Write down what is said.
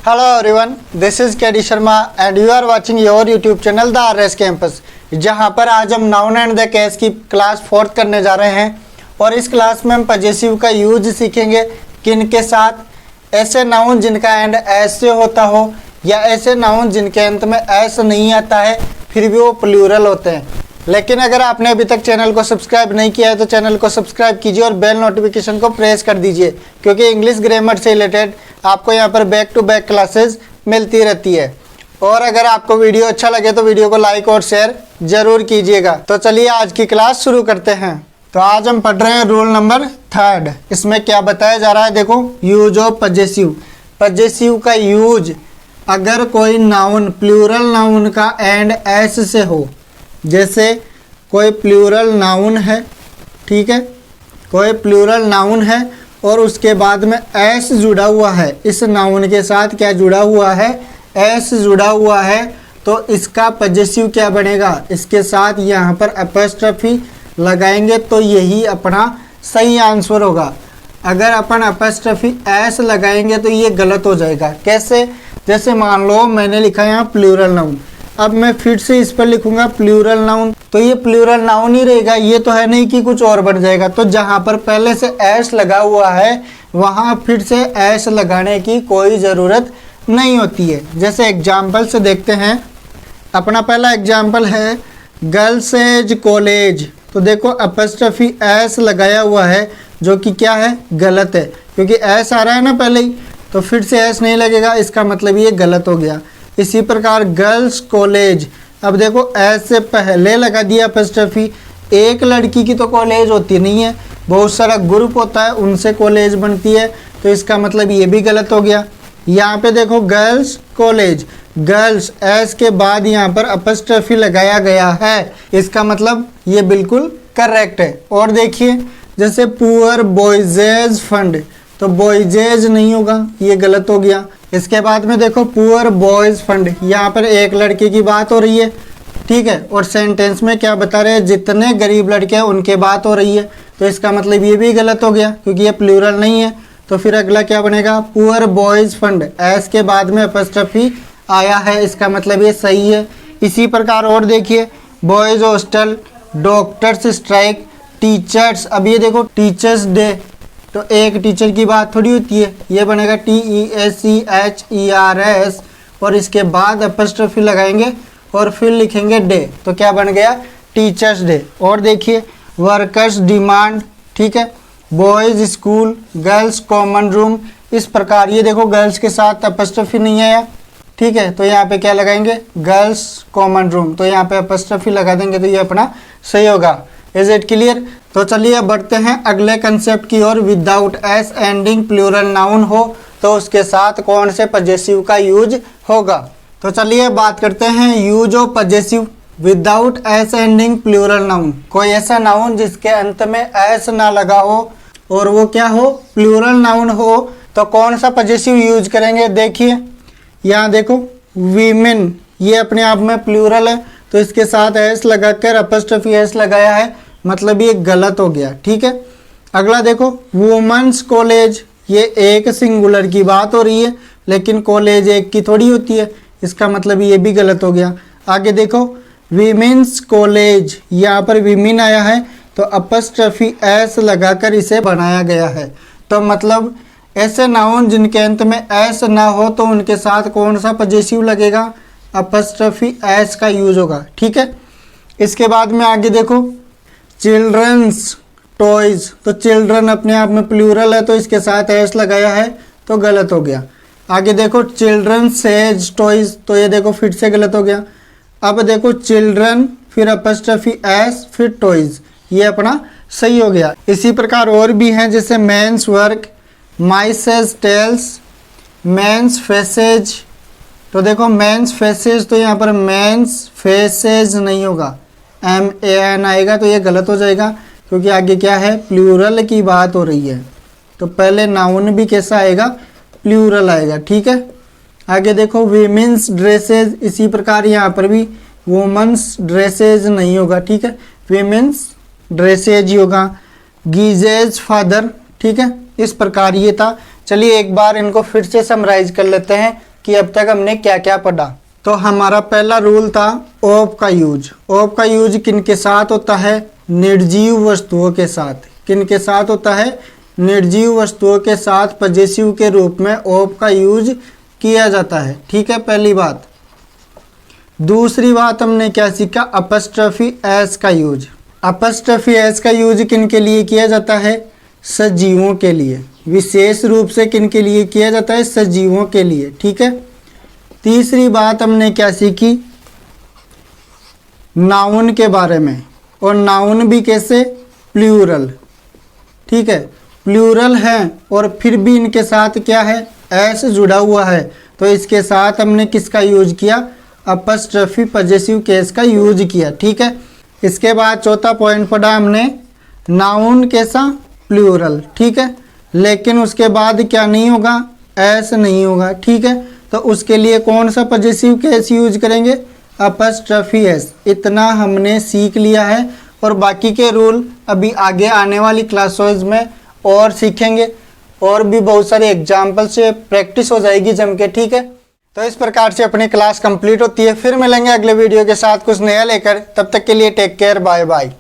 Hello everyone, this is KD Sharma and you are watching your YouTube channel The RS Campus, जहां पर आज हम noun and the case की class 4th करने जा रहे हैं। और इस क्लास में हम पजेसिव का यूज सीखेंगे किन के साथ। ऐसे नाउन जिनका एंड एस से होता हो या ऐसे नाउन जिनके अंत में एस नहीं आता है फिर भी वो प्लूरल होते हैं। लेकिन अगर आपने अभी तक चैनल को सब्सक्राइब नहीं किया है तो चैनल को सब्सक्राइब कीजिए और बेल नोटिफिकेशन को प्रेस कर दीजिए, क्योंकि इंग्लिश ग्रामर से रिलेटेड आपको यहाँ पर बैक टू बैक क्लासेस मिलती रहती है। और अगर आपको वीडियो अच्छा लगे तो वीडियो को लाइक और शेयर जरूर कीजिएगा। तो चलिए आज की क्लास शुरू करते हैं। तो आज हम पढ़ रहे हैं रूल नंबर 3। इसमें क्या बताया जा रहा है, देखो, यूज ऑफ पजेसिव। पजेसिव का यूज अगर कोई नाउन प्लूरल नाउन का एंड एस से हो, जैसे कोई प्लूरल नाउन है, ठीक है, कोई प्लूरल नाउन है और उसके बाद में एस जुड़ा हुआ है, इस नाउन के साथ क्या जुड़ा हुआ है, एस जुड़ा हुआ है, तो इसका पजेसिव क्या बनेगा, इसके साथ यहाँ पर अपॉस्ट्रोफी लगाएंगे तो यही अपना सही आंसर होगा। अगर अपन अपॉस्ट्रोफी एस लगाएंगे तो ये गलत हो जाएगा। कैसे, जैसे मान लो मैंने लिखा है यहाँ प्लूरल नाउन, अब मैं फिर से इस पर लिखूंगा प्लूरल नाउन, तो ये प्लूरल नाउन ही रहेगा, ये तो है नहीं कि कुछ और बन जाएगा। तो जहाँ पर पहले से एस लगा हुआ है वहाँ फिर से एस लगाने की कोई ज़रूरत नहीं होती है। जैसे एग्जाम्पल से देखते हैं, अपना पहला एग्जाम्पल है गर्ल्स एज कॉलेज। तो देखो अपॉस्ट्रोफी एस लगाया हुआ है जो कि क्या है, गलत है, क्योंकि एस आ रहा है ना पहले ही, तो फिर से एस नहीं लगेगा, इसका मतलब ये गलत हो गया। इसी प्रकार गर्ल्स कॉलेज, अब देखो एस से पहले लगा दिया अपॉस्ट्रोफी। एक लड़की की तो कॉलेज होती नहीं है, बहुत सारा ग्रुप होता है उनसे कॉलेज बनती है, तो इसका मतलब ये भी गलत हो गया। यहाँ पे देखो गर्ल्स कॉलेज, गर्ल्स एस के बाद यहाँ पर अपॉस्ट्रोफी लगाया गया है, इसका मतलब ये बिल्कुल करेक्ट है। और देखिए जैसे पुअर बॉयजेज फंड, तो बॉयजेज नहीं होगा, ये गलत हो गया। इसके बाद में देखो पुअर बॉयज फंड, यहाँ पर एक लड़के की बात हो रही है, ठीक है, और सेंटेंस में क्या बता रहे हैं, जितने गरीब लड़के हैं उनके बात हो रही है, तो इसका मतलब ये भी गलत हो गया क्योंकि ये प्लूरल नहीं है। तो फिर अगला क्या बनेगा, पुअर बॉयज फंड, एस के बाद में अपॉस्ट्रोफी आया है, इसका मतलब ये सही है। इसी प्रकार और देखिए boys hostel, doctors strike, teachers, अब ये देखो टीचर्स डे, तो एक टीचर की बात थोड़ी होती है, ये बनेगा TEACHERS और इसके बाद अपॉस्ट्रोफी लगाएंगे और फिर लिखेंगे डे, तो क्या बन गया, टीचर्स डे। और देखिए वर्कर्स डिमांड, ठीक है, boys school, girls common room, इस प्रकार ये देखो गर्ल्स के साथ अपॉस्ट्रोफी नहीं आया, ठीक है, तो यहाँ पे क्या लगाएंगे, गर्ल्स कॉमन रूम, तो यहाँ पे अपॉस्ट्रोफी लगा देंगे तो ये अपना सही होगा। Is it clear. तो चलिए बढ़ते हैं अगले कंसेप्ट की ओर। Without S ending plural noun हो तो उसके साथ कौन से पजेसिव का यूज होगा। तो चलिए बात करते हैं use of possessive without S ending plural noun. कोई ऐसा नाउन जिसके अंत में एस ना लगा हो और वो क्या हो, प्लूरल नाउन हो, तो कौन सा पजेसिव यूज करेंगे। देखिए यहाँ देखो वीमेन, ये अपने आप में प्लूरल है तो इसके साथ एस लगाकर अपॉस्ट्रोफी एस लगाया है, मतलब ये गलत हो गया, ठीक है। अगला देखो वुमेन्स कॉलेज, ये एक सिंगुलर की बात हो रही है लेकिन कॉलेज एक की थोड़ी होती है, इसका मतलब ये भी गलत हो गया। आगे देखो वीमेन्स कॉलेज, यहाँ पर वीमेन आया है तो अपॉस्ट्रोफी एस लगाकर इसे बनाया गया है, तो मतलब ऐसे नाउन जिनके अंत में एस ना हो तो उनके साथ कौन सा पजेसिव लगेगा, अपॉस्ट्रोफी एस का यूज होगा, ठीक है। इसके बाद में आगे देखो चिल्ड्रंस टॉयज, तो चिल्ड्रन अपने आप में प्लूरल है तो इसके साथ एस लगाया है तो गलत हो गया। आगे देखो चिल्ड्रन सेज टॉयज, तो ये देखो फिर से गलत हो गया। अब देखो चिल्ड्रन फिर अपॉस्ट्रोफी एस फिर टॉयज, ये अपना सही हो गया। इसी प्रकार और भी हैं जैसे men's work, mice's tails, men's faces, तो देखो मेंस फेसेज, तो यहाँ पर मेंस फेसेज नहीं होगा, MAN आएगा तो ये गलत हो जाएगा क्योंकि आगे क्या है, प्लूरल की बात हो रही है, तो पहले नाउन भी कैसा आएगा, प्लूरल आएगा, ठीक है। आगे देखो वीमेंस ड्रेसेज, इसी प्रकार यहाँ पर भी वुमेन्स ड्रेसेज नहीं होगा, ठीक है, वीमेंस ड्रेसेज ही होगा। गीजेज फादर, ठीक है, इस प्रकार ये था। चलिए एक बार इनको फिर से समराइज कर लेते हैं कि अब तक हमने क्या क्या पढ़ा। तो हमारा पहला रूल था ऑफ का यूज। ऑफ का यूज किन के साथ होता है? निर्जीव वस्तुओं के साथ। किन के साथ होता है? निर्जीव वस्तुओं के साथ पजेसिव के रूप में ऑफ का यूज किया जाता है। ठीक है, पहली बात। दूसरी बात हमने क्या सीखा? अपस्ट्रफी एस का यूज। अपस्ट्रफी एस का यूज किन के लिए किया जाता है? सजीवों के लिए। विशेष रूप से किन के लिए किया जाता है? सजीवों के लिए। ठीक है। तीसरी बात हमने क्या सीखी? नाउन के बारे में। और नाउन भी कैसे? प्लूरल। ठीक है, प्लूरल है और फिर भी इनके साथ क्या है? एस जुड़ा हुआ है। तो इसके साथ हमने किसका यूज किया? अपस्ट्रफी पजेसिव केस का यूज किया। ठीक है। इसके बाद चौथा पॉइंट पढ़ा हमने, नाउन कैसा? प्लूरल। ठीक है, लेकिन उसके बाद क्या नहीं होगा? एस नहीं होगा। ठीक है, तो उसके लिए कौन सा पजेसिव केस यूज करेंगे? Apostrophe S. इतना हमने सीख लिया है और बाकी के रूल अभी आगे आने वाली क्लासेस में और सीखेंगे और भी बहुत सारे एग्जाम्पल से प्रैक्टिस हो जाएगी जम के। ठीक है, तो इस प्रकार से अपनी क्लास कंप्लीट होती है। फिर मिलेंगे अगले वीडियो के साथ कुछ नया लेकर। तब तक के लिए टेक केयर, बाय बाय।